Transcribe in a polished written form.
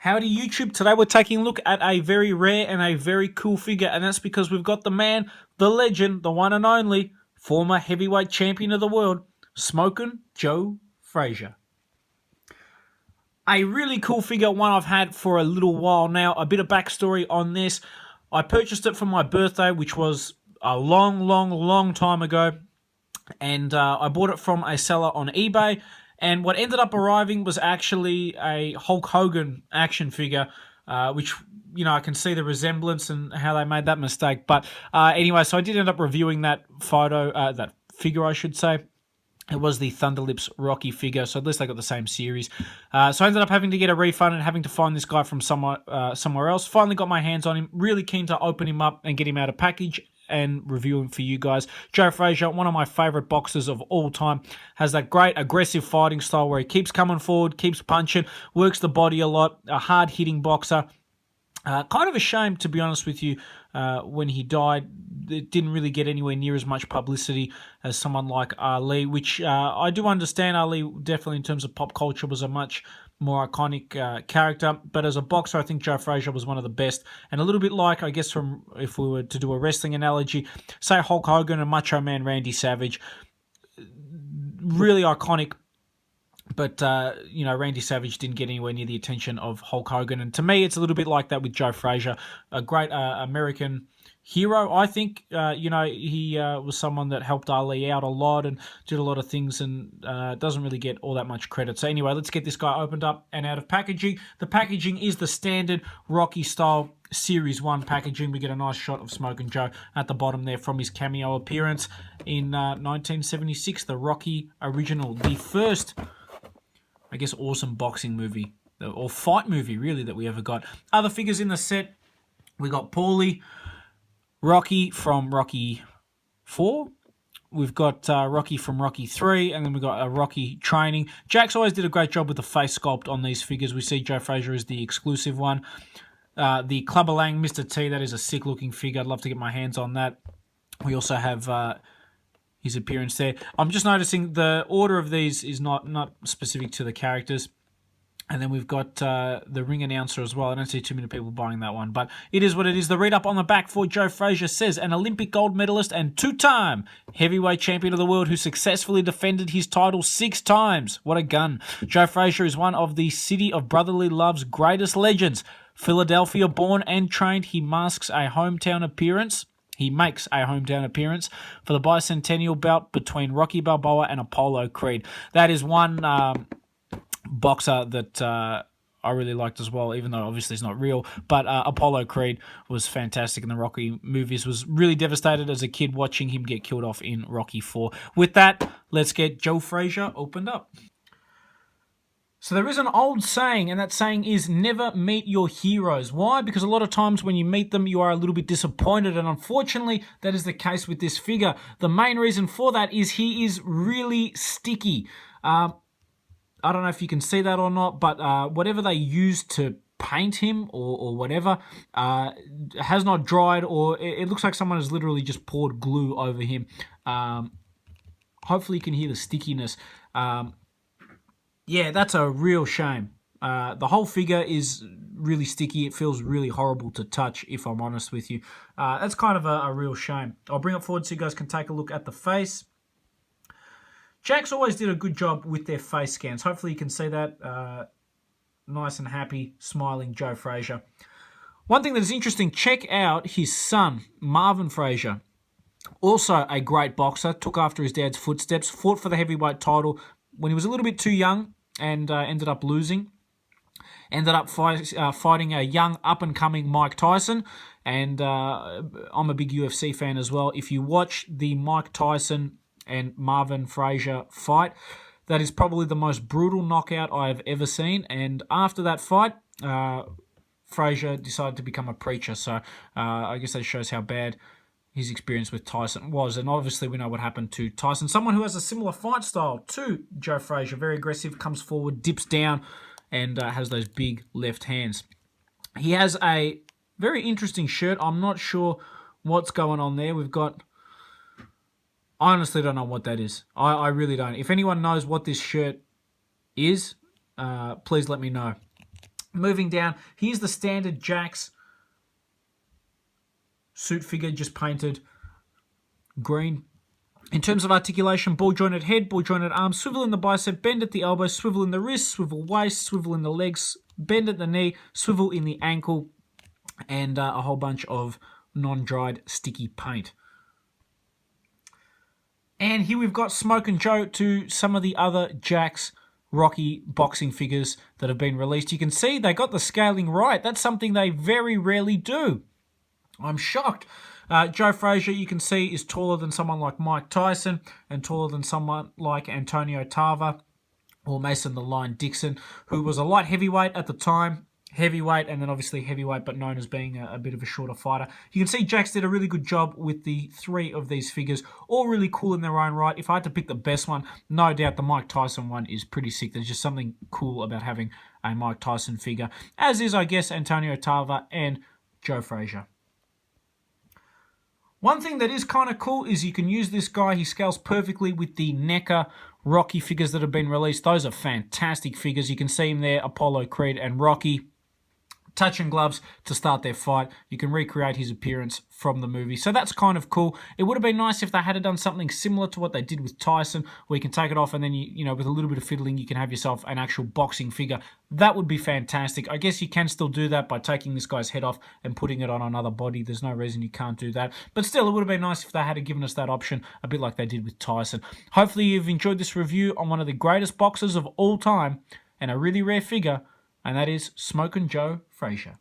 Howdy YouTube, today we're taking a look at a very rare and a very cool figure, and that's because we've got the man, the legend, the one and only, former heavyweight champion of the world, Smokin' Joe Frazier. A really cool figure, one I've had for a little while now. A bit of backstory on this. I purchased it for my birthday, which was a long time ago, and I bought it from a seller on eBay. And what ended up arriving was actually a Hulk Hogan action figure, which, you know, I can see the resemblance and how they made that mistake. But anyway, so I did end up reviewing that that figure, I should say. It was the Thunderlips Rocky figure, so at least they got the same series. So I ended up having to get a refund and having to find this guy from somewhere else. Finally got my hands on him. Really keen to open him up and get him out of package and review him for you guys. Joe Frazier, one of my favourite boxers of all time, has that great aggressive fighting style where he keeps coming forward, keeps punching, works the body a lot, a hard-hitting boxer. Kind of a shame, to be honest with you, when he died. It didn't really get anywhere near as much publicity as someone like Ali, which I do understand. Ali, definitely in terms of pop culture, was a much more iconic character. But as a boxer, I think Joe Frazier was one of the best. And a little bit like, I guess, from if we were to do a wrestling analogy, say Hulk Hogan and Macho Man Randy Savage, really iconic. But, you know, Randy Savage didn't get anywhere near the attention of Hulk Hogan. And to me, it's a little bit like that with Joe Frazier, a great American hero, I think. You know, he was someone that helped Ali out a lot and did a lot of things and doesn't really get all that much credit. So anyway, let's get this guy opened up and out of packaging. The packaging is the standard Rocky-style Series 1 packaging. We get a nice shot of Smokin' Joe at the bottom there from his cameo appearance in 1976, the Rocky original, the first, I guess, awesome boxing movie, or fight movie, really, that we ever got. Other figures in the set, we got Paulie, Rocky from Rocky 4. We've got Rocky from Rocky 3, and then we've got Rocky training. Jakks always did a great job with the face sculpt on these figures. We see Joe Frazier as the exclusive one. The Clubber Lang Mr. T, that is a sick-looking figure. I'd love to get my hands on that. We also have his appearance there. I'm just noticing the order of these is not specific to the characters. And then we've got the ring announcer as well. I don't see too many people buying that one, but it is what it is. The read-up on the back for Joe Frazier says, an Olympic gold medalist and two-time heavyweight champion of the world who successfully defended his title 6 times. What a gun. Joe Frazier is one of the City of Brotherly Love's greatest legends. Philadelphia born and trained, he makes a hometown appearance for the bicentennial bout between Rocky Balboa and Apollo Creed. That is one boxer that I really liked as well, even though obviously it's not real. But Apollo Creed was fantastic in the Rocky movies. Was really devastated as a kid watching him get killed off in Rocky 4. With that, let's get Joe Frazier opened up. So there is an old saying, and that saying is never meet your heroes. Why? Because a lot of times when you meet them, you are a little bit disappointed, and unfortunately, that is the case with this figure. The main reason for that is he is really sticky. I don't know if you can see that or not, but whatever they use to paint him or whatever has not dried, or it looks like someone has literally just poured glue over him. Hopefully you can hear the stickiness. Yeah, that's a real shame. The whole figure is really sticky. It feels really horrible to touch, if I'm honest with you. That's kind of a real shame. I'll bring it forward so you guys can take a look at the face. Jakks always did a good job with their face scans. Hopefully you can see that. Nice and happy, smiling Joe Frazier. One thing that is interesting, check out his son, Marvin Frazier. Also a great boxer, took after his dad's footsteps, fought for the heavyweight title when he was a little bit too young and ended up losing. Ended up fighting a young, up-and-coming Mike Tyson. And I'm a big UFC fan as well. If you watch the Mike Tyson and Marvin Frazier fight, that is probably the most brutal knockout I have ever seen. And after that fight, Frazier decided to become a preacher. So I guess that shows how bad his experience with Tyson was. And obviously we know what happened to Tyson. Someone who has a similar fight style to Joe Frazier. Very aggressive, comes forward, dips down, and has those big left hands. He has a very interesting shirt. I'm not sure what's going on there. We've got... I honestly don't know what that is. I really don't. If anyone knows what this shirt is, please let me know. Moving down, here's the standard Jakks suit figure, just painted green. In terms of articulation, ball jointed head, ball jointed arm, swivel in the bicep, bend at the elbow, swivel in the wrist, swivel waist, swivel in the legs, bend at the knee, swivel in the ankle, and a whole bunch of non-dried sticky paint. And here we've got Smokin' Joe to some of the other Jakks Rocky boxing figures that have been released. You can see they got the scaling right. That's something they very rarely do. I'm shocked. Joe Frazier, you can see, is taller than someone like Mike Tyson and taller than someone like Antonio Tarver or Mason the Lion Dixon, who was a light heavyweight at the time. Heavyweight, and then obviously heavyweight, but known as being a bit of a shorter fighter. You can see Jakks did a really good job with the 3 of these figures, all really cool in their own right. If I had to pick the best one, no doubt the Mike Tyson one is pretty sick. There's just something cool about having a Mike Tyson figure, as is, I guess, Antonio Tarver and Joe Frazier. One thing that is kind of cool is you can use this guy. He scales perfectly with the NECA Rocky figures that have been released. Those are fantastic figures. You can see him there, Apollo Creed and Rocky, touching gloves to start their fight. You can recreate his appearance from the movie. So that's kind of cool. It would have been nice if they had done something similar to what they did with Tyson, where you can take it off and then, you know, with a little bit of fiddling, you can have yourself an actual boxing figure. That would be fantastic. I guess you can still do that by taking this guy's head off and putting it on another body. There's no reason you can't do that. But still, it would have been nice if they had given us that option, a bit like they did with Tyson. Hopefully you've enjoyed this review on one of the greatest boxers of all time and a really rare figure, and that is Smokin' Joe Frazier.